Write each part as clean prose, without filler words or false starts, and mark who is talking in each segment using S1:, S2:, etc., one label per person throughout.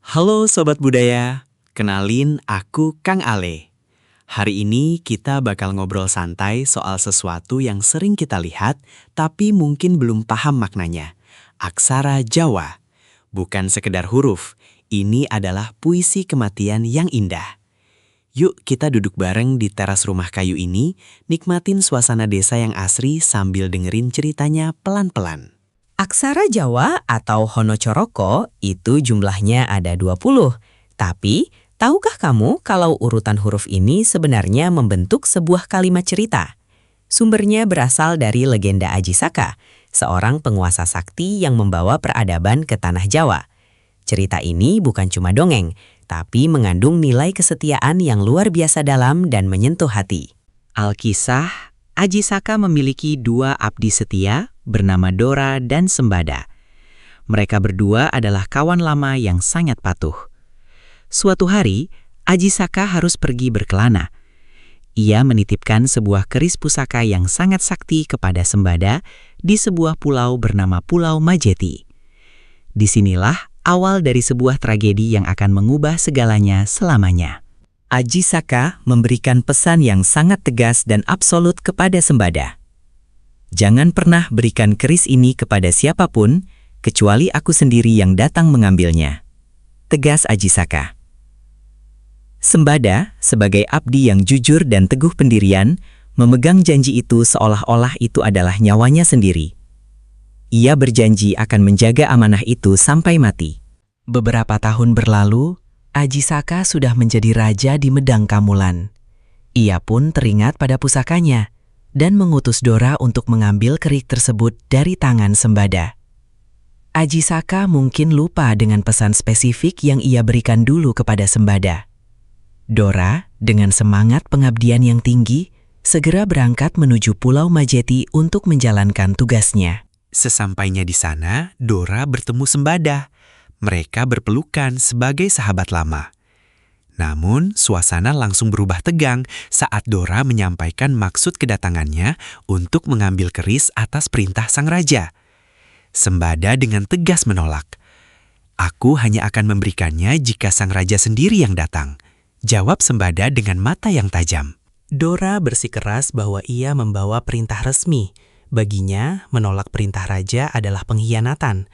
S1: Halo Sobat Budaya, kenalin aku Kang Ale. Hari ini kita bakal ngobrol santai soal sesuatu yang sering kita lihat tapi mungkin belum paham maknanya. Aksara Jawa. Bukan sekedar huruf, ini adalah puisi kematian yang indah. Yuk kita duduk bareng di teras rumah kayu ini, nikmatin suasana desa yang asri sambil dengerin ceritanya pelan-pelan.
S2: Aksara Jawa atau Honocoroko itu jumlahnya ada 20. Tapi, tahukah kamu kalau urutan huruf ini sebenarnya membentuk sebuah kalimat cerita? Sumbernya berasal dari legenda Aji Saka, seorang penguasa sakti yang membawa peradaban ke tanah Jawa. Cerita ini bukan cuma dongeng, tapi mengandung nilai kesetiaan yang luar biasa dalam dan menyentuh hati. Alkisah, Aji Saka memiliki dua abdi setia bernama Dora dan Sembada. Mereka berdua adalah kawan lama yang sangat patuh. Suatu hari, Aji Saka harus pergi berkelana. Ia menitipkan sebuah keris pusaka yang sangat sakti kepada Sembada di sebuah pulau bernama Pulau Majeti. Disinilah awal dari sebuah tragedi yang akan mengubah segalanya selamanya. Aji Saka memberikan pesan yang sangat tegas dan absolut kepada Sembada. Jangan pernah berikan keris ini kepada siapapun, kecuali aku sendiri yang datang mengambilnya. Tegas Aji Saka. Sembada, sebagai abdi yang jujur dan teguh pendirian, memegang janji itu seolah-olah itu adalah nyawanya sendiri. Ia berjanji akan menjaga amanah itu sampai mati. Beberapa tahun berlalu, Aji Saka sudah menjadi raja di Medang Kamulan. Ia pun teringat pada pusakanya dan mengutus Dora untuk mengambil keris tersebut dari tangan Sembada. Aji Saka mungkin lupa dengan pesan spesifik yang ia berikan dulu kepada Sembada. Dora, dengan semangat pengabdian yang tinggi, segera berangkat menuju Pulau Majeti untuk menjalankan tugasnya.
S1: Sesampainya di sana, Dora bertemu Sembada. Mereka berpelukan sebagai sahabat lama. Namun, suasana langsung berubah tegang saat Dora menyampaikan maksud kedatangannya untuk mengambil keris atas perintah sang raja. Sembada dengan tegas menolak. "Aku hanya akan memberikannya jika sang raja sendiri yang datang," jawab Sembada dengan mata yang tajam. Dora bersikeras bahwa ia membawa perintah resmi. Baginya, menolak perintah raja adalah pengkhianatan.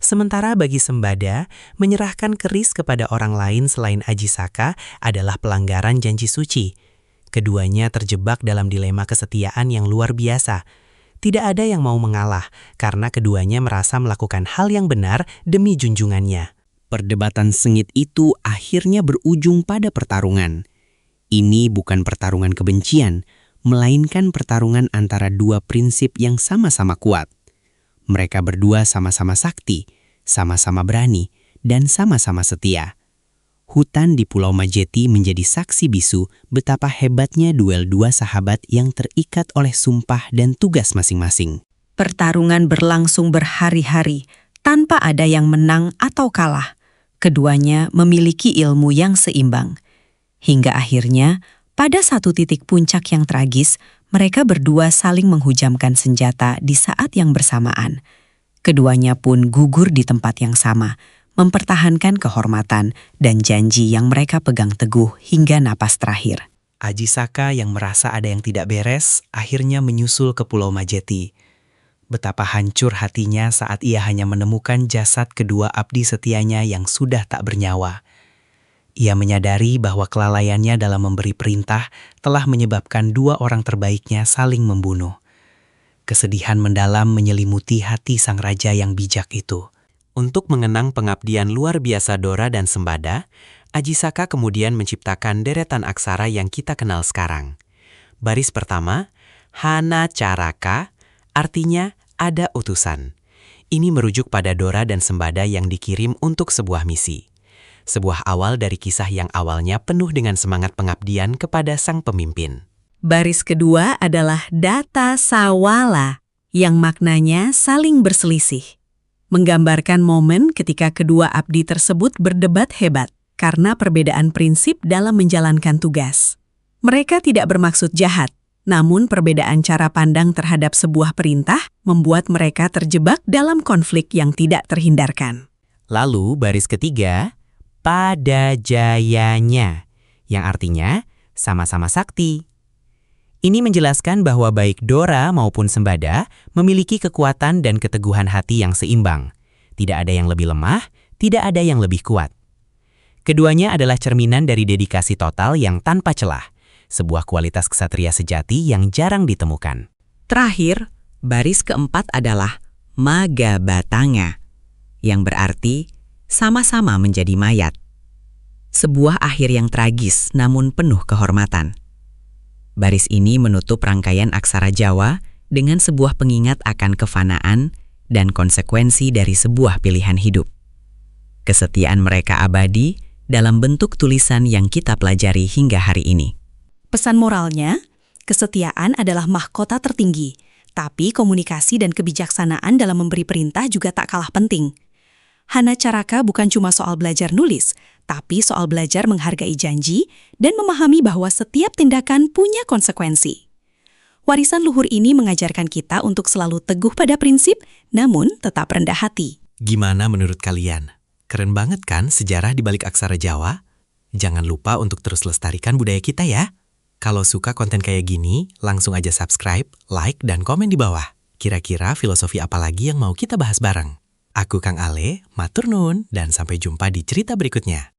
S1: Sementara bagi Sembada, menyerahkan keris kepada orang lain selain Aji Saka adalah pelanggaran janji suci. Keduanya terjebak dalam dilema kesetiaan yang luar biasa. Tidak ada yang mau mengalah karena keduanya merasa melakukan hal yang benar demi junjungannya. Perdebatan sengit itu akhirnya berujung pada pertarungan. Ini bukan pertarungan kebencian, melainkan pertarungan antara dua prinsip yang sama-sama kuat. Mereka berdua sama-sama sakti, sama-sama berani, dan sama-sama setia. Hutan di Pulau Majeti menjadi saksi bisu betapa hebatnya duel dua sahabat yang terikat oleh sumpah dan tugas masing-masing.
S2: Pertarungan berlangsung berhari-hari, tanpa ada yang menang atau kalah. Keduanya memiliki ilmu yang seimbang. Hingga akhirnya, pada satu titik puncak yang tragis, mereka berdua saling menghujamkan senjata di saat yang bersamaan. Keduanya pun gugur di tempat yang sama, mempertahankan kehormatan dan janji yang mereka pegang teguh hingga napas terakhir.
S1: Aji Saka yang merasa ada yang tidak beres, akhirnya menyusul ke Pulau Majeti. Betapa hancur hatinya saat ia hanya menemukan jasad kedua abdi setianya yang sudah tak bernyawa. Ia menyadari bahwa kelalaiannya dalam memberi perintah telah menyebabkan dua orang terbaiknya saling membunuh. Kesedihan mendalam menyelimuti hati sang raja yang bijak itu. Untuk mengenang pengabdian luar biasa Dora dan Sembada, Aji Saka kemudian menciptakan deretan aksara yang kita kenal sekarang. Baris pertama, Hana Caraka, artinya ada utusan. Ini merujuk pada Dora dan Sembada yang dikirim untuk sebuah misi. Sebuah awal dari kisah yang awalnya penuh dengan semangat pengabdian kepada sang pemimpin.
S2: Baris kedua adalah Data Sawala, yang maknanya saling berselisih. Menggambarkan momen ketika kedua abdi tersebut berdebat hebat karena perbedaan prinsip dalam menjalankan tugas. Mereka tidak bermaksud jahat, namun perbedaan cara pandang terhadap sebuah perintah membuat mereka terjebak dalam konflik yang tidak terhindarkan.
S1: Lalu baris ketiga,
S2: pada jayanya, yang artinya sama-sama sakti. Ini menjelaskan bahwa baik Dora maupun Sembada memiliki kekuatan dan keteguhan hati yang seimbang. Tidak ada yang lebih lemah, tidak ada yang lebih kuat. Keduanya adalah cerminan dari dedikasi total yang tanpa celah, sebuah kualitas ksatria sejati yang jarang ditemukan.
S3: Terakhir, baris keempat adalah Magabatanga, yang berarti sama-sama menjadi mayat. Sebuah akhir yang tragis namun penuh kehormatan. Baris ini menutup rangkaian aksara Jawa dengan sebuah pengingat akan kefanaan dan konsekuensi dari sebuah pilihan hidup. Kesetiaan mereka abadi dalam bentuk tulisan yang kita pelajari hingga hari ini.
S4: Pesan moralnya, kesetiaan adalah mahkota tertinggi, tapi komunikasi dan kebijaksanaan dalam memberi perintah juga tak kalah penting. Hana Caraka bukan cuma soal belajar nulis, tapi soal belajar menghargai janji dan memahami bahwa setiap tindakan punya konsekuensi. Warisan luhur ini mengajarkan kita untuk selalu teguh pada prinsip, namun tetap rendah hati.
S1: Gimana menurut kalian? Keren banget kan sejarah di balik aksara Jawa? Jangan lupa untuk terus lestarikan budaya kita ya. Kalau suka konten kayak gini, langsung aja subscribe, like, dan komen di bawah. Kira-kira filosofi apa lagi yang mau kita bahas bareng? Aku Kang Ale, matur nuwun, dan sampai jumpa di cerita berikutnya.